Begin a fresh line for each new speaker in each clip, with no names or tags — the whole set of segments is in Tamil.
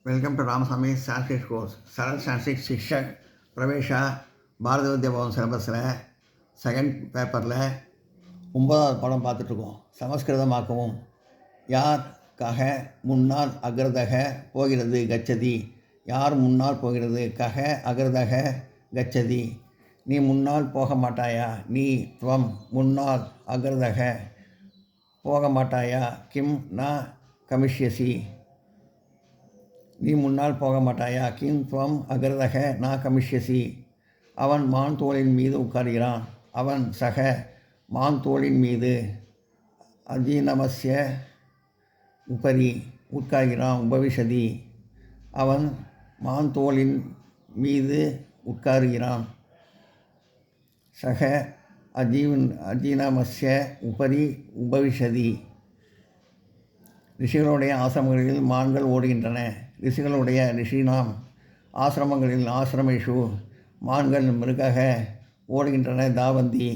Welcome to Ramasamy Sanskrit course. Saral Sanskrit Shikshak Pravesha பாரத வித்யா பவன் சிலபஸில் செகண்ட் பேப்பரில் 9வது பாடம் பார்த்துட்ருக்கோம். சமஸ்கிருதமாக்கவும். யார் கக முன்னால் அக்ரதக போகிறது கச்சதி. யார் முன்னால் போகிறது? கக அக்ரதக கச்சதி. நீ முன்னால் போக மாட்டாயா? நீ துவம் முன்னால் அக்ரதக போக மாட்டாயா? கிம் ந கமிஷ்யசி. நீ முன்னால் போக மாட்டாயா? கிம் துவம் அக்ரதக ந கமிஷ்யசி. அவன் மான் தோளின் மீது உட்கார்கிறான். அவன் சக மான் தோளின் மீது அஜீனமஸ்ய உபரி உட்கார்கிறான். உபவிஷதி. அவன் மான் தோளின் மீது உட்காருகிறான். சக அஜீனமஸ்ய உபரி உபவிஷதி. ரிஷிகளுடைய ஆசிரமங்களில் மான்கள் ஓடுகின்றன. ரிஷினாம் ஆசிரமங்களில் ஆசிரமேஷு மான்கள் மிருகக ஓடுகின்றன. தாவந்தி.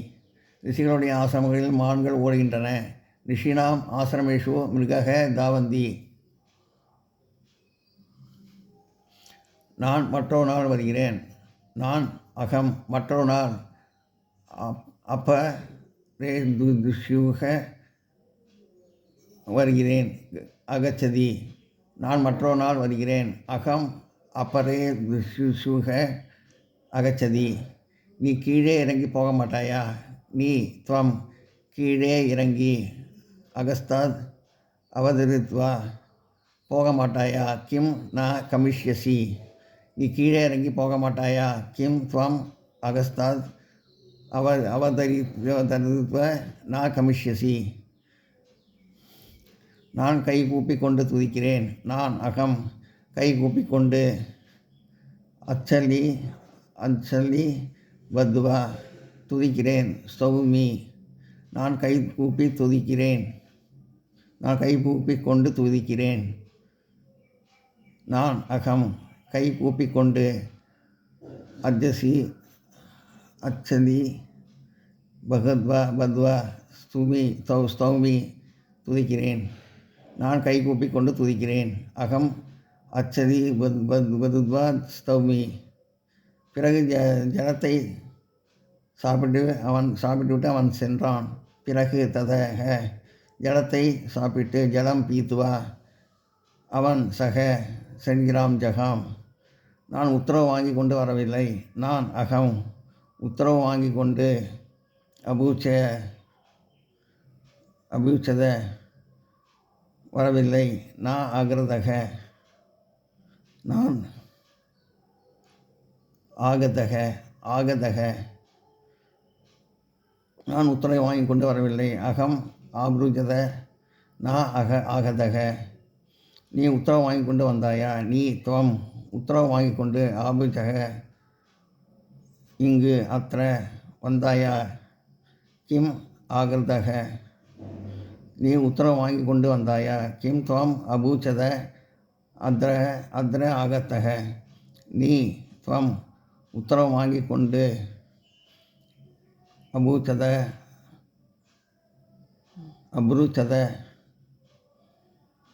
ரிஷிகளுடைய ஆசிரமங்களில் மான்கள் ஓடுகின்றன. ரிஷினாம் ஆசிரமேஷு மிருகக தாவந்தி. நான் மற்றொரு நாள் வருகிறேன். நான் அகம் மற்றொரு நாள். அப்ப ரே துஷ்யூக வருகிறேன். அகச்சதி. நான் மற்றொரு நாள் வருகிறேன். அகம் அப்பரே துஷ்யூக அகச்சதி. நீ கீழே இறங்கி போக மாட்டாயா? நீ துவம் கீழே இறங்கி அகஸ்தாத் அவதரித்வா போக மாட்டாயா? கிம் ந கமிஷ்யசி. நீ கீழே இறங்கி போக மாட்டாயா? கிம் துவம் அகஸ்தாத் அவதரித்வ ந கமிஷ்யசி. நான் கை கூப்பி கொண்டு துதிக்கிறேன். நான் அகம் கை கூப்பி கொண்டு அச்சலி வத்வா துதிக்கிறேன். ஸ்தௌமி. நான் கை கூப்பி துதிக்கிறேன். நான் கை கூப்பி கொண்டு துதிக்கிறேன். நான் அகம் கை கூப்பி கொண்டு அச்சலி வத்வா ஸ்தௌமி துதிக்கிறேன். நான் கை கூப்பி கொண்டு துதிக்கிறேன். அகம் அச்சதி வதுத்வா ஸ்தௌமி. பிறகு ஜலத்தை சாப்பிட்டுவிட்டு அவன் சென்றான். பிறகு ததக ஜலத்தை சாப்பிட்டு ஜலம் பீத்துவா அவன் சக சென்கிறாம் ஜகாம். நான் உத்தரவு வாங்கி கொண்டு வரவில்லை. நான் அகம் உத்தரவு வாங்கி கொண்டு அபூச்சத வரவில்லை. நான் ஆகதக நான் ஆகதக நான் உத்தரவை வாங்கி கொண்டு வரவில்லை. அகம் ஆப்ருஜத நான் ஆகதக. நீ உத்தரவு வாங்கி கொண்டு வந்தாயா? நீ துவம் உத்தரவு வாங்கி கொண்டு ஆபுஜக இங்கு அத்திர வந்தாயா? கிம் ஆகதக. நீ உத்தரவு வாங்கி கொண்டு வந்தாயா? கிம் துவம் அபூச்சத அத்ர ஆகத்தக. நீ துவம் உத்தரவு வாங்கி கொண்டு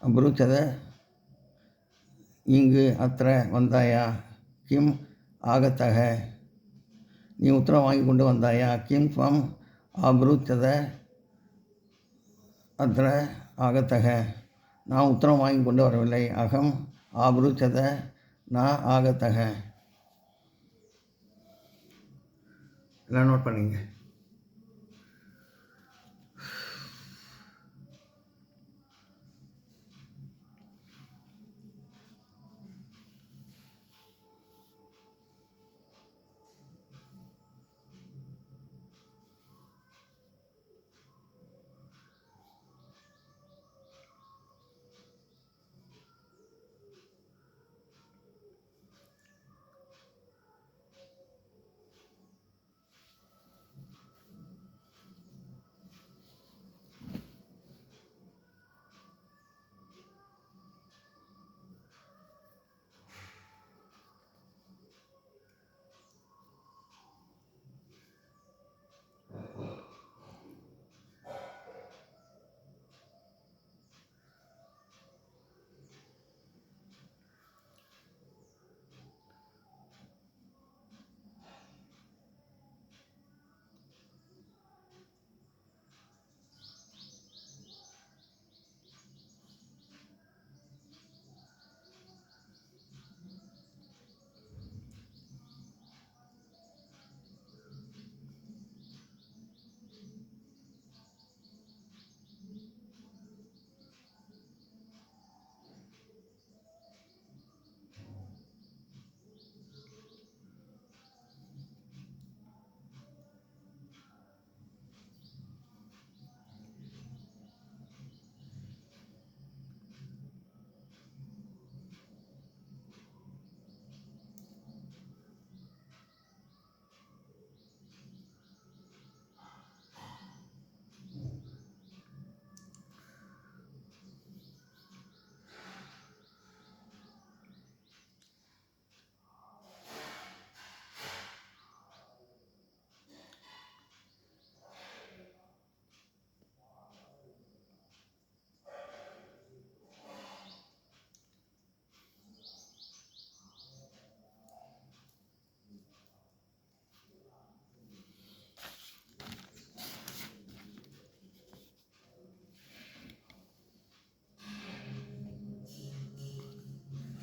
அப்ருச்சத இங்கு அத்திர வந்தாயா? கிம் ஆகத்தக. நீ உத்தரவு வாங்கி கொண்டு வந்தாயா? கிம் துவம் அப்ருச்சத அத்திர ஆகத்தக. நான் உத்தரவு வாங்கி கொண்டு வரவில்லை. அகம் ஆப்ருச்சத நான் ஆகத்தக. எல்லாம் நோட் பண்ணிங்க.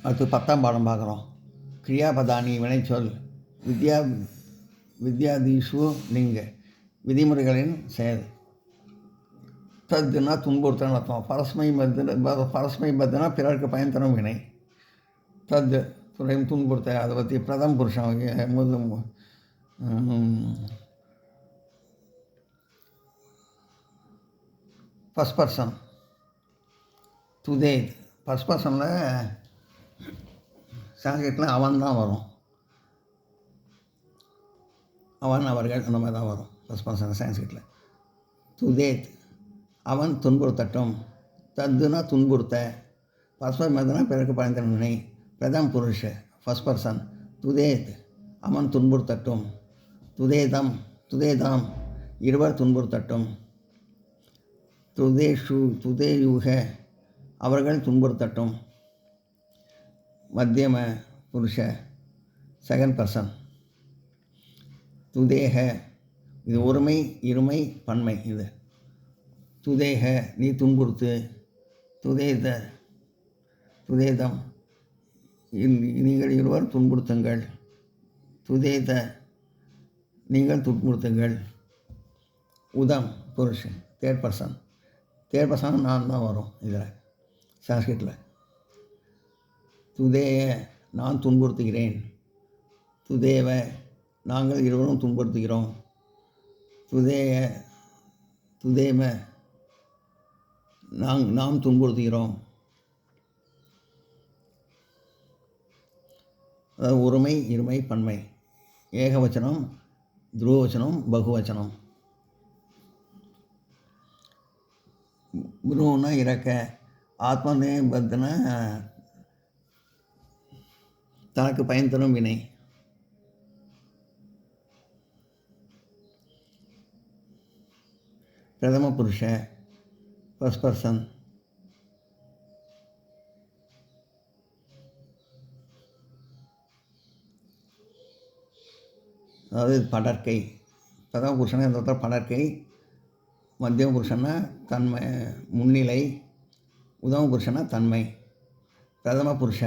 அடுத்து 10ஆம் பாடம் பார்க்குறோம். கிரியாபதானி வினைச்சொல் வித்யாதீஷு லிங்க விதிமுறைகளின் செயல். தத்துனா துன்புறுத்தல் அர்த்தம். பரஸ்மை பத்துனா பிறருக்கு பயன் தரும் வினை. தத் துறையும் துன்புறுத்த அதை பற்றி பிரதம் புருஷன் ஃபஸ்ட் பர்சன் துதே. ஃபஸ்ட் பர்சனில் சான்ஸ்கிரிட்டில் அவன் தான் வரும். அவன் அவர்கள் அந்த மாதிரி தான் வரும் ஃபஸ்ட் பர்சன் சான்ஸ்கிரிட்டில். துதேத் அவன் துன்புறுத்தட்டும். தத்துனா துன்புறுத்த. ஃபஸ்ட் மதுனா பிறகு பயன் வினை. பிரதம் புருஷ ஃபஸ்ட் பர்சன். துதேத் அவன் துன்புறுத்தட்டும். துதேதாம் இருவர் துன்புறுத்தட்டும். துதேயுக அவர்கள் துன்புறுத்தட்டும். மத்தியம புருஷ செகண்ட் பர்சன். துதேக இது ஒருமை இருமை பன்மை. இது துதேக நீ துன்புறுத்து. துதேதம் நீங்கள் இருவர் துன்புறுத்துங்கள். துதேத நீங்கள் துன்புறுத்துங்கள். உதம் புருஷன் தேர்ட் பர்சன். தேர்ட் பர்சன் நான் தான் வரும் இதில் சான்ஸ்கிரிட்டில். துதேய நான் துன்புறுத்துகிறேன். துதேவ நாங்கள் இருவரும் துன்புறுத்துகிறோம். துதேம நாம் துன்புறுத்துகிறோம். அதாவது ஒருமை இருமை பன்மை. ஏகவச்சனம் துருவவச்சனம் பகுவச்சனம். குருன்னா இறக்க. ஆத்மனே பத்தனா தனக்கு பயன் தரும் வினை. பிரதம புருஷ ஃபஸ்ட் பர்சன். அதாவது படற்கை. பிரதம புருஷனா இந்த இடத்துல படற்கை. மத்தியம புருஷன்னா தன்மை முன்னிலை. உதம புருஷனா தன்மை. பிரதம புருஷ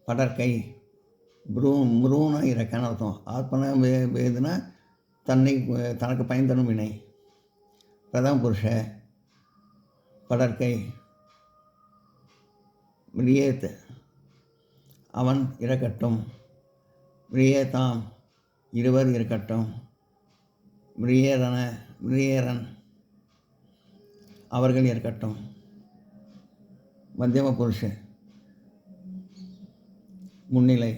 படற்கை. முருனா இறக்கான அர்த்தம். ஆத்மனா வேதுனா தனக்கு பயன் தரும் வினை. பிரதம புருஷ படற்கை. விரியேத் அவன் இறக்கட்டும். விரியேதாம் இருவர் இருக்கட்டும். விரியேரன் அவர்கள் இருக்கட்டும். மத்தியம புருஷ முன்னிலை.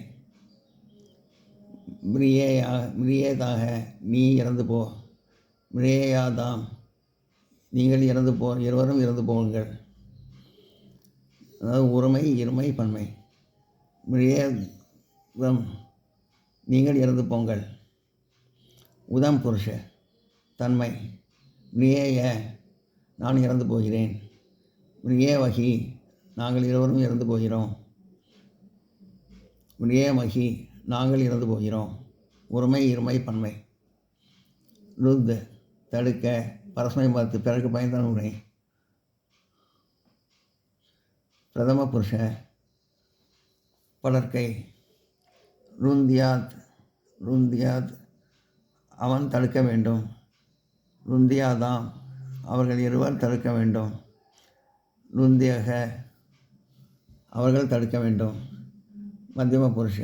விரியேதாக நீ இறந்து போ. விரியேயாதாம் நீங்கள் இருவரும் இறந்து போங்கள். அதாவது ஒருமை இருமை பன்மை. விரியேதம் நீங்கள் இறந்து போங்கள். உதம் புருஷ தன்மை. விரியேய நான் இறந்து போகிறேன். விரியேவகி நாங்கள் இருவரும் இறந்து போகிறோம். விரியேமகி நாங்கள் இறந்து போகிறோம். ஒருமை இருமை பன்மை. ருத் தடுக்க. பரஸ்மை பார்த்து பிறகு பயன்தான் உரை. பிரதம புருஷ படற்கை. ருந்தியாத் அவன் தடுக்க வேண்டும். ருந்தியாதாம் அவர்கள் இருவர் தடுக்க வேண்டும். ருந்தியக அவர்கள் தடுக்க வேண்டும். மத்தியம புருஷ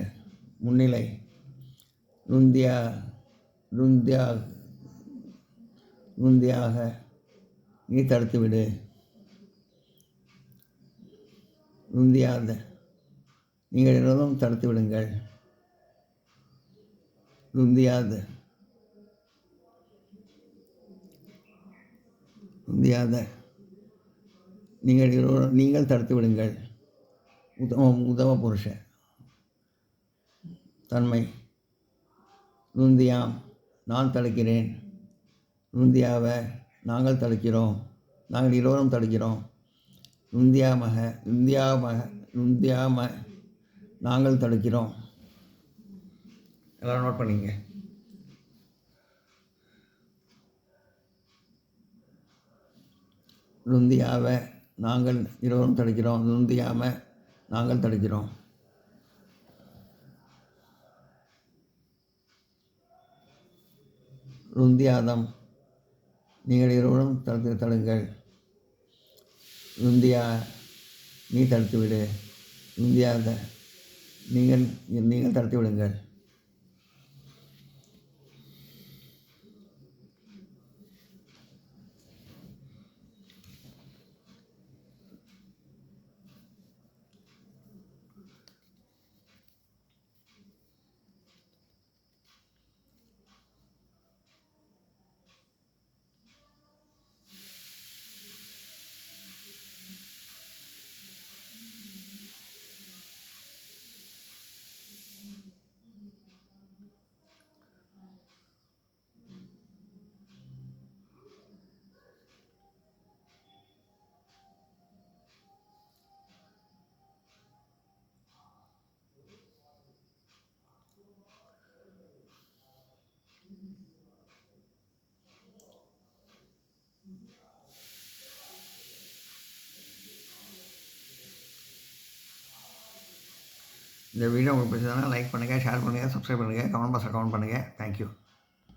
முன்னிலை. ருந்தியாக நீ தடுத்து விடு. ருந்தியாத நீங்கள் இருவரும் தடுத்து விடுங்கள். ருந்தியாத நீங்கள் தடுத்து விடுங்கள். உதம புருஷ தன்மை. ருந்தியாம் நான் தடுக்கிறேன். ருந்தியாவ நாங்கள் தடுக்கிறோம். நாங்கள் இருவரும் தடுக்கிறோம். ருந்தியாம நாங்கள் தடுக்கிறோம். எல்லோரும் நோட் பண்ணிங்க. ருந்தியாவ நாங்கள் இருவரும் தடுக்கிறோம். ருந்தியாம நாங்கள் தடுக்கிறோம். ருந்தியாதம், நீங்கள் இருவரும் தடுங்கள். ருந்தியா, நீ தடுத்து விடு. ருந்தியாத, நீங்கள் தடுத்து விடுங்கள். இந்த வீடியோ உங்களுக்கு பிடிச்சதுன்னா லைக் பண்ணுங்கள், ஷேர் பண்ணுங்கள், சப்ஸ்கிரைப் பண்ணுங்கள், கமெண்ட் பாக்ஸில் கமெண்ட் பண்ணுங்கள். தேங்க்யூ.